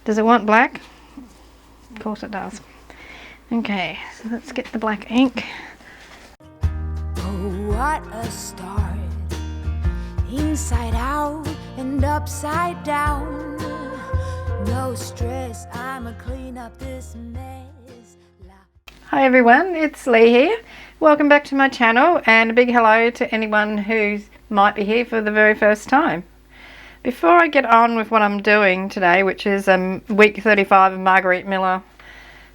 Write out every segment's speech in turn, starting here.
Does it want black? Of course it does. Okay, so let's get the black ink. Oh, what a start. Inside out and upside down. No stress, I'ma clean up this mess. Hi everyone, it's Leigh here. Welcome back to my channel and a big hello to anyone who might be here for the very first time. Before I get on with what I'm doing today, which is week 35 of Margarete Miller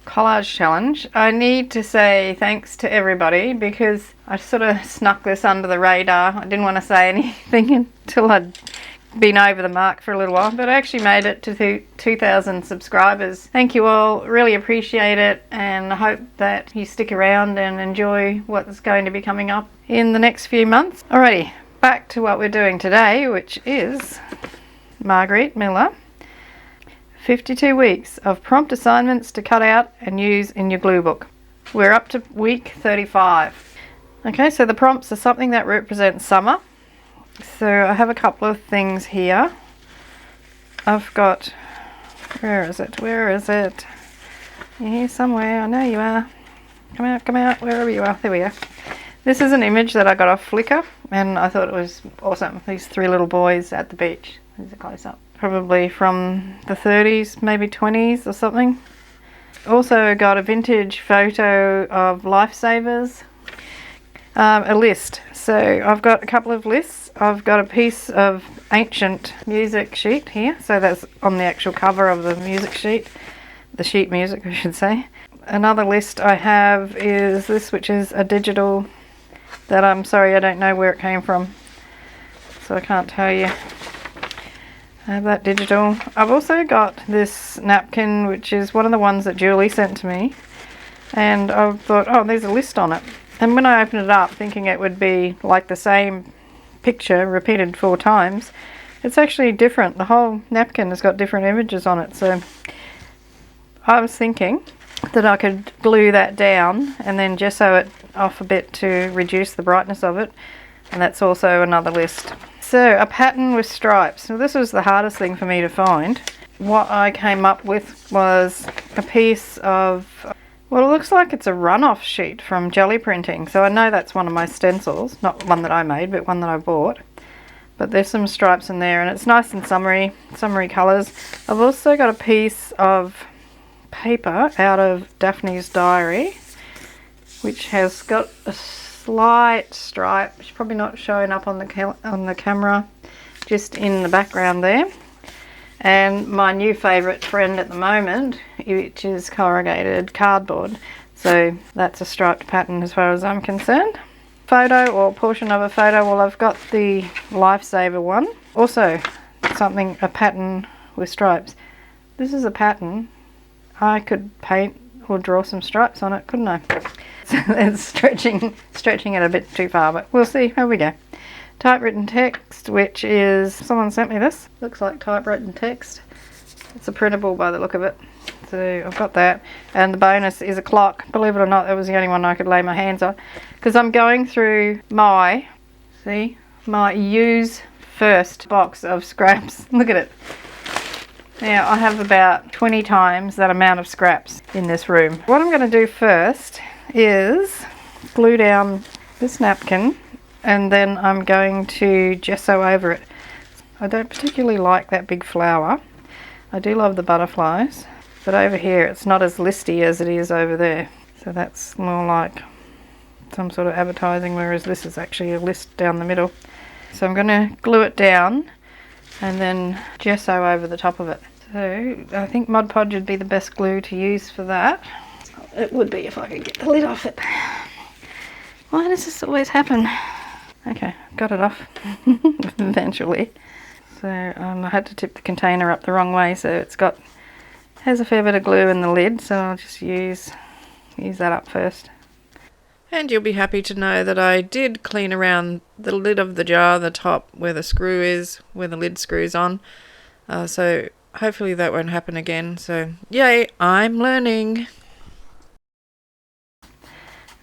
Collage Challenge, I need to say thanks to everybody because I sort of snuck this under the radar. I didn't want to say anything until I'd been over the mark for a little while, but I actually made it to 2,000 subscribers. Thank you all, really appreciate it, and I hope that you stick around and enjoy what's going to be coming up in the next few months. Alrighty, back to what we're doing today, which is Margarete Miller 52 weeks of prompt assignments to cut out and use in your glue book. We're up to week 35. Okay, so the prompts are something that represents summer. So I have a couple of things here. I've got, where is it? You're here somewhere, I know you are. Come out, wherever you are. There we are. This is an image that I got off Flickr and I thought it was awesome. These three little boys at the beach. Here's a close up. Probably from the 30s, maybe 20s or something. Also got a vintage photo of lifesavers. A list. So I've got a couple of lists. I've got a piece of ancient music sheet here. So that's on the actual cover of the music sheet. The sheet music, I should say. Another list I have is this, which is a digital that I'm sorry I don't know where it came from. So I can't tell you. I have that digital. I've also got this napkin, which is one of the ones that Julie sent to me. And I thought, oh, there's a list on it. And when I opened it up, thinking it would be like the same picture repeated 4 times, it's actually different. The whole napkin has got different images on it. So I was thinking that I could glue that down and then gesso it off a bit to reduce the brightness of it. And that's also another list. So a pattern with stripes. So this was the hardest thing for me to find. What I came up with was a piece of, well, it looks like it's a runoff sheet from jelly printing. So I know that's one of my stencils, not one that I made, but one that I bought. But there's some stripes in there and it's nice and summery colours. I've also got a piece of paper out of Daphne's diary, which has got a slight stripe. It's probably not showing up on the camera, just in the background there. And my new favourite friend at the moment, which is corrugated cardboard. So that's a striped pattern as far as I'm concerned. Photo or portion of a photo, well, I've got the Lifesaver one. Also something, a pattern with stripes. This is a pattern. I could paint or draw some stripes on it, couldn't I? So it's stretching it a bit too far, but we'll see how we go. Typewritten text, which is, someone sent me this. Looks like typewritten text. It's a printable by the look of it. So I've got that. And the bonus is a clock. Believe it or not, that was the only one I could lay my hands on. Because I'm going through my use first box of scraps. Look at it. Now I have about 20 times that amount of scraps in this room. What I'm going to do first is glue down this napkin and then I'm going to gesso over it. I don't particularly like that big flower. I do love the butterflies, but over here it's not as listy as it is over there. So that's more like some sort of advertising, whereas this is actually a list down the middle. So I'm going to glue it down and then gesso over the top of it. So I think Mod Podge would be the best glue to use for that. It would be if I could get the lid off it. Why does this always happen? Okay, got it off eventually. So I had to tip the container up the wrong way, so has a fair bit of glue in the lid, so I'll just use that up first. And you'll be happy to know that I did clean around the lid of the jar, the top where the screw is, where the lid screws on. So hopefully that won't happen again. So yay, I'm learning.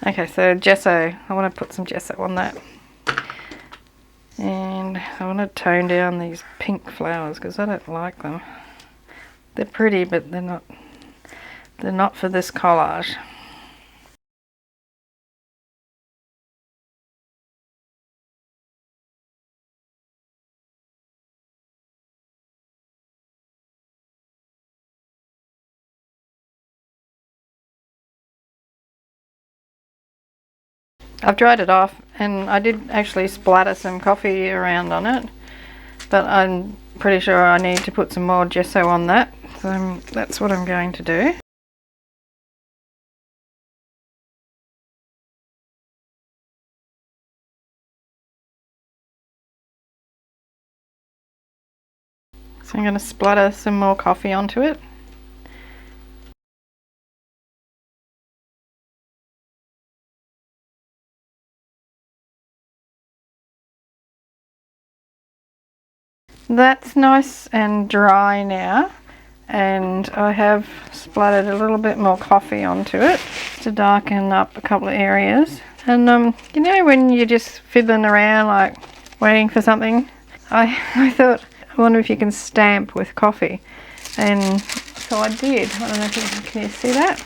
Okay, so gesso. I want to put some gesso on that. And I want to tone down these pink flowers because I don't like them. They're pretty, but they're not for this collage. I've dried it off, and I did actually splatter some coffee around on it, but I'm pretty sure I need to put some more gesso on that, so that's what I'm going to do. So I'm going to splatter some more coffee onto it. That's nice and dry now, and I have splattered a little bit more coffee onto it to darken up a couple of areas. And you know when you're just fiddling around like waiting for something, I thought, I wonder if you can stamp with coffee, and so I did. I don't know if can you see that?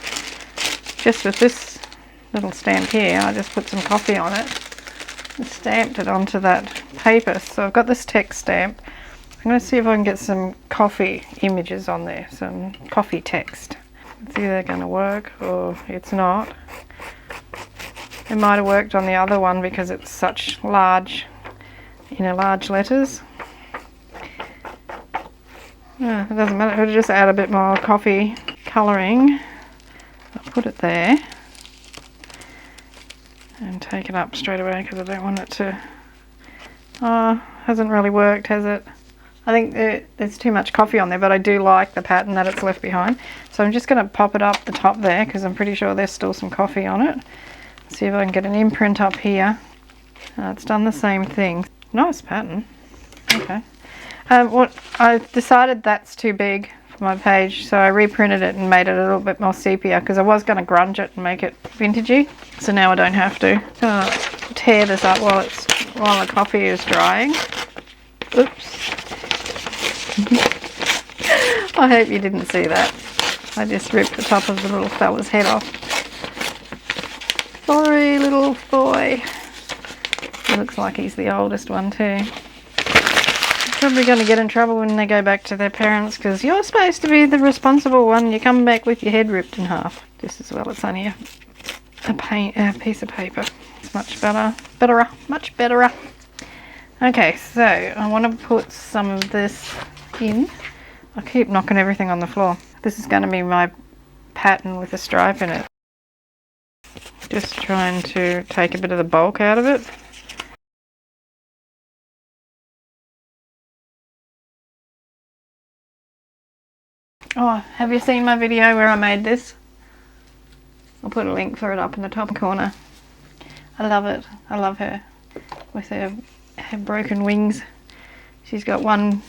Just with this little stamp here, I just put some coffee on it and stamped it onto that paper. So I've got this text stamp. I'm going to see if I can get some coffee images on there, some coffee text. It's either going to work or it's not. It might have worked on the other one because it's such large, large letters. Yeah, it doesn't matter, it'll just add a bit more coffee colouring. I'll put it there and take it up straight away because I don't want it to... Oh, hasn't really worked, has it? I think there's too much coffee on there, but I do like the pattern that it's left behind. So I'm just going to pop it up the top there because I'm pretty sure there's still some coffee on it. See if I can get an imprint up here. It's done the same thing. Nice pattern. Okay. What I've decided that's too big for my page, so I reprinted it and made it a little bit more sepia because I was going to grunge it and make it vintagey. So now I don't have to. I'm going to tear this up while the coffee is drying. Oops. I hope you didn't see that. I just ripped the top of the little fella's head off. Sorry, little boy. He looks like he's the oldest one too. Probably going to get in trouble when they go back to their parents because you're supposed to be the responsible one. You come back with your head ripped in half. Just as well it's only a piece of paper. It's much better. Much better. Okay, so I want to put some of this in. I keep knocking everything on the floor. This is going to be my pattern with a stripe in it. Just trying to take a bit of the bulk out of it. Oh, have you seen my video where I made this? I'll put a link for it up in the top corner. I love it. I love her with her broken wings. She's got one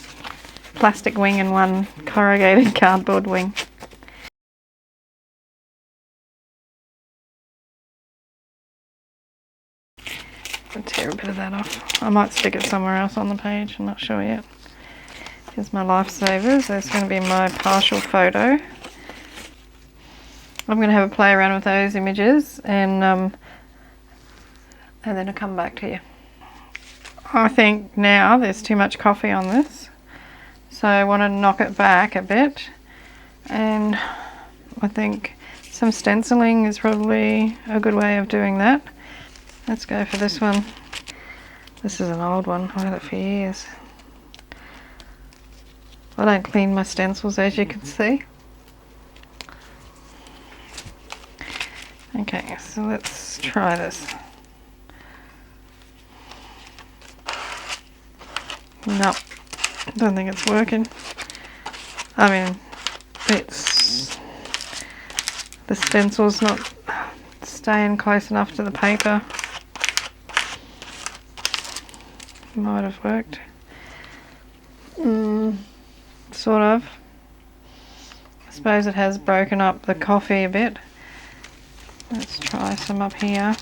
plastic wing and one corrugated cardboard wing. I'll tear a bit of that off. I might stick it somewhere else on the page, I'm not sure yet. Here's my lifesavers. There's going to be my partial photo. I'm going to have a play around with those images and then I'll come back to you. I think now there's too much coffee on this, so I want to knock it back a bit, and I think some stenciling is probably a good way of doing that. Let's go for this one. This is an old one. I've had it for years. I don't clean my stencils, as you can see. Okay, so let's try this. No, don't think it's working. I mean, the stencil's not staying close enough to the paper. Might have worked. Sort of. I suppose it has broken up the coffee a bit. Let's try some up here.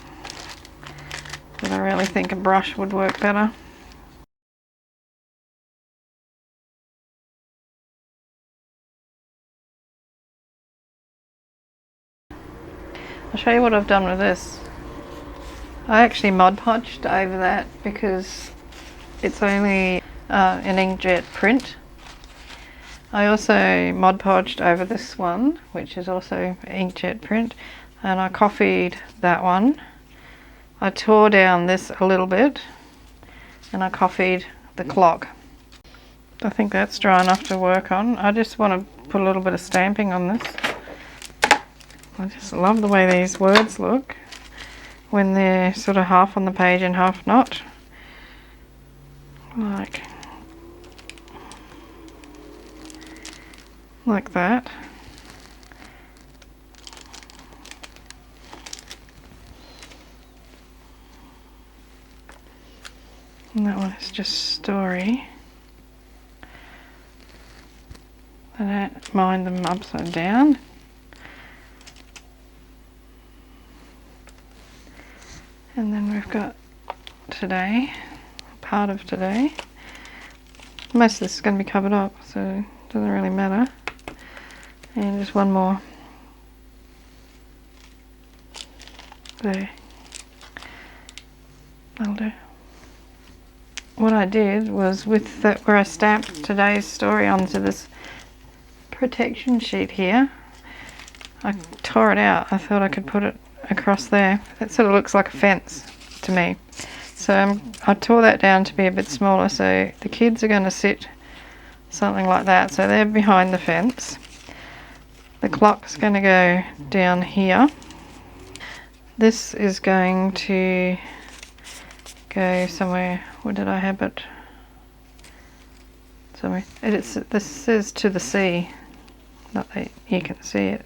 But I really think a brush would work better. I'll show you what I've done with this. I actually Mod Podged over that because it's only an inkjet print. I also Mod Podged over this one, which is also inkjet print, and I coffeed that one. I tore down this a little bit and I coffeed the clock. I think that's dry enough to work on. I just want to put a little bit of stamping on this. I just love the way these words look when they're sort of half on the page and half not. Like that. And that one is just story. I don't mind them upside down. And then we've got today, part of today. Most of this is going to be covered up, so it doesn't really matter. And just one more. There. That'll do. What I did was with where I stamped today's story onto this protection sheet here, I tore it out. I thought I could put it across there. That sort of looks like a fence to me. So I tore that down to be a bit smaller, so the kids are going to sit something like that. So they're behind the fence. The clock's going to go down here. This is going to go somewhere. Where did I have it? Somewhere. This says to the sea. Not that you can see it.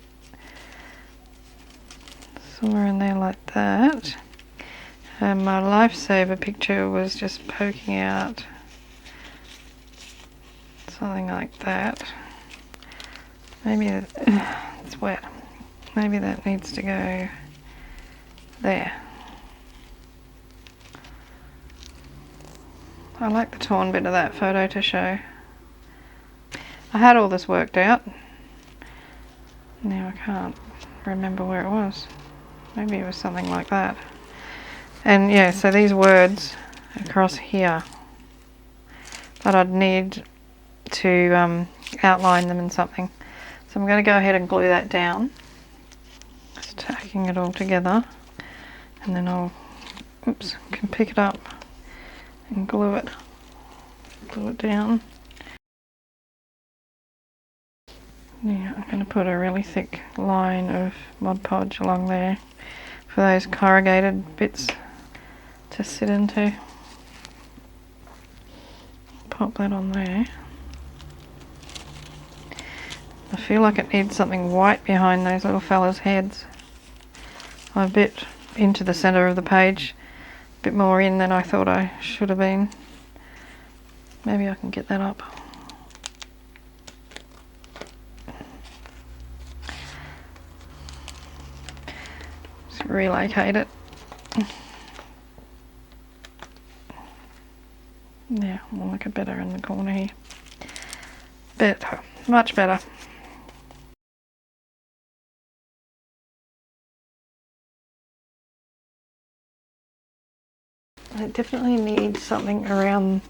Somewhere in there like that. And my lifesaver picture was just poking out. Something like that. Maybe it's wet. Maybe that needs to go there. I like the torn bit of that photo to show. I had all this worked out. Now I can't remember where it was. Maybe it was something like that. And yeah, so these words across here. But I'd need to outline them in something. So I'm going to go ahead and glue that down. Just tacking it all together. And then I'll, can pick it up and glue it down. Yeah, I'm going to put a really thick line of Mod Podge along there for those corrugated bits to sit into. Pop that on there. I feel like it needs something white behind those little fellas' heads. I'm a bit into the centre of the page. Bit more in than I thought I should have been. Maybe I can get that up. Just relocate it. Yeah, will look better in the corner here. Better, much better. It definitely needs something around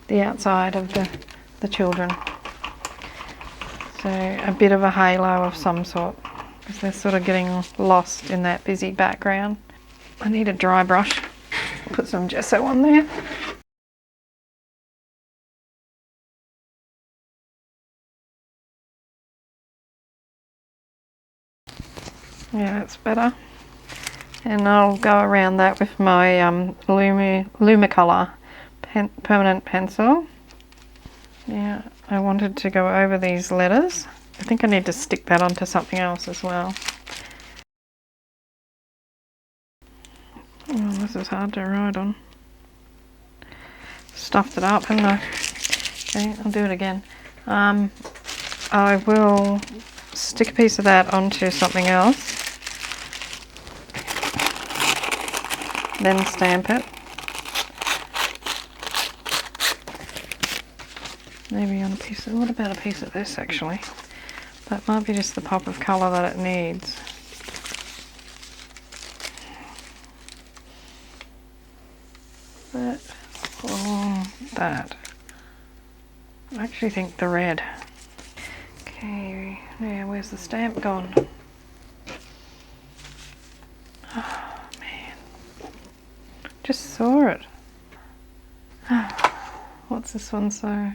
the outside of the children. So a bit of a halo of some sort, because they're sort of getting lost in that busy background. I need a dry brush. Put some gesso on there. Yeah, that's better. And I'll go around that with my Lumicolor permanent pencil. Yeah, I wanted to go over these letters. I think I need to stick that onto something else as well. Oh, this is hard to write on. Stuffed it up, haven't I? Okay, I'll do it again. I will stick a piece of that onto something else. Then stamp it. Maybe on a piece of, what about a piece of this actually? That might be just the pop of colour that it needs. that. I actually think the red. Okay, now where's the stamp gone? Oh man, just saw it. What's this one? So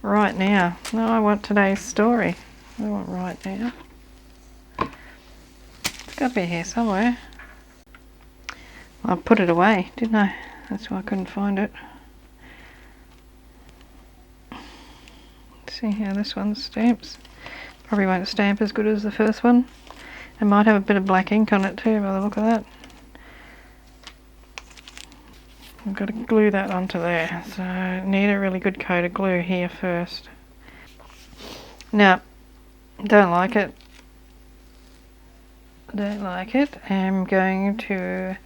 right now. No, I want today's story. I want right now. It's got to be here somewhere. I put it away, didn't I? That's why I couldn't find it. See how this one stamps. Probably won't stamp as good as the first one. It might have a bit of black ink on it too by the look of that. I've got to glue that onto there, so I need a really good coat of glue here first. Now, don't like it. Don't like it. I'm going to...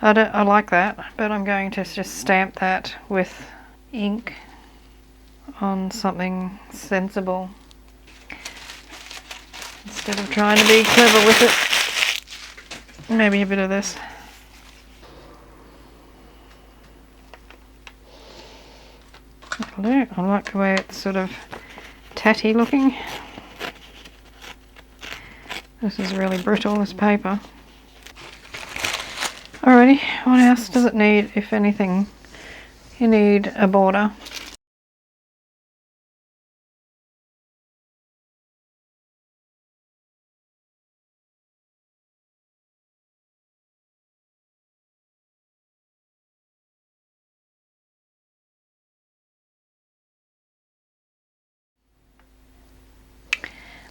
I like that, but I'm going to just stamp that with ink on something sensible instead of trying to be clever with it. Maybe a bit of this. That'll do. I like the way it's sort of tatty looking. This is really brittle, this paper. Alrighty, what else does it need, if anything? You need a border.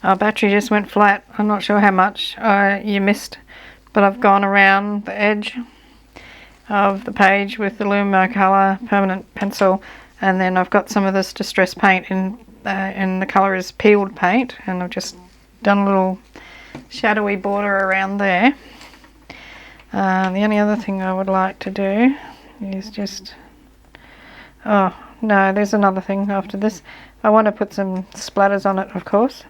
Our battery just went flat. I'm not sure how much you missed, but I've gone around the edge of the page with the Lumo Colour permanent pencil, and then I've got some of this distress paint in the colour is peeled paint, and I've just done a little shadowy border around there. The only other thing I would like to do is just... oh no, there's another thing after this. I want to put some splatters on it, of course.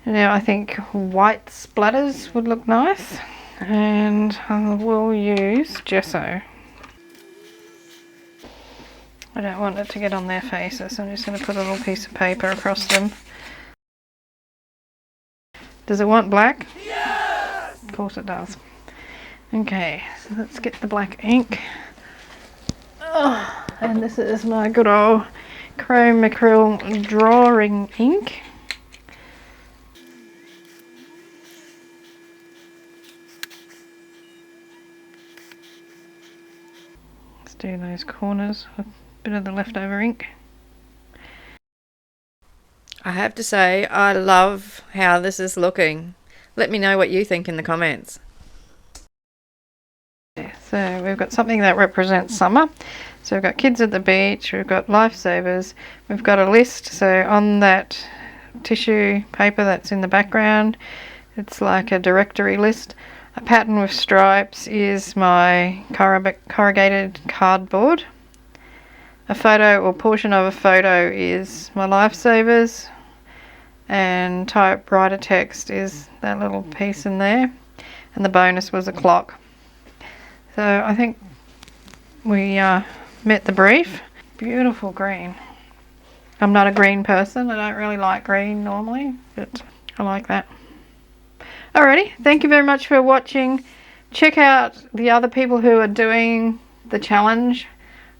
Now I think white splatters would look nice, and I will use gesso. I don't want it to get on their faces, so I'm just going to put a little piece of paper across them. Does it want black? Yes! Of course it does. Okay, so let's get the black ink. Oh, and this is my good old chrome acryl drawing ink. Do those corners with a bit of the leftover ink. I have to say, I love how this is looking. Let me know what you think in the comments. So we've got something that represents summer. So we've got kids at the beach, we've got lifesavers, we've got a list. So on that tissue paper that's in the background, it's like a directory list. A pattern with stripes is my corrugated cardboard. A photo or portion of a photo is my lifesavers, and typewriter text is that little piece in there, and the bonus was a clock. So I think we met the brief. Beautiful green. I'm not a green person, I don't really like green normally, but I like that. Alrighty, thank you very much for watching. Check out the other people who are doing the challenge.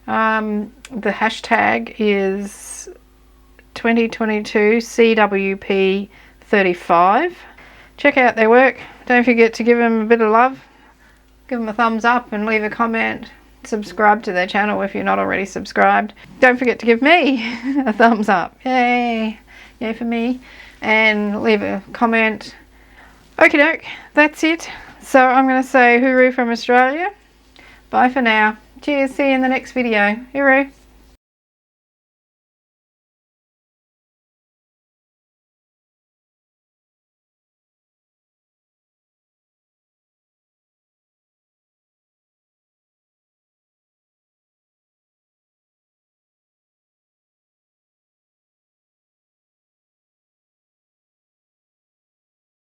The hashtag is 2022 CWP 35. Check out their work. Don't forget to give them a bit of love. Give them a thumbs up and leave a comment. Subscribe to their channel if you're not already subscribed. Don't forget to give me a thumbs up. Yay! Yay for me. And leave a comment. Okie doke, that's it. So I'm going to say hooroo from Australia. Bye for now. Cheers, see you in the next video. Hooroo.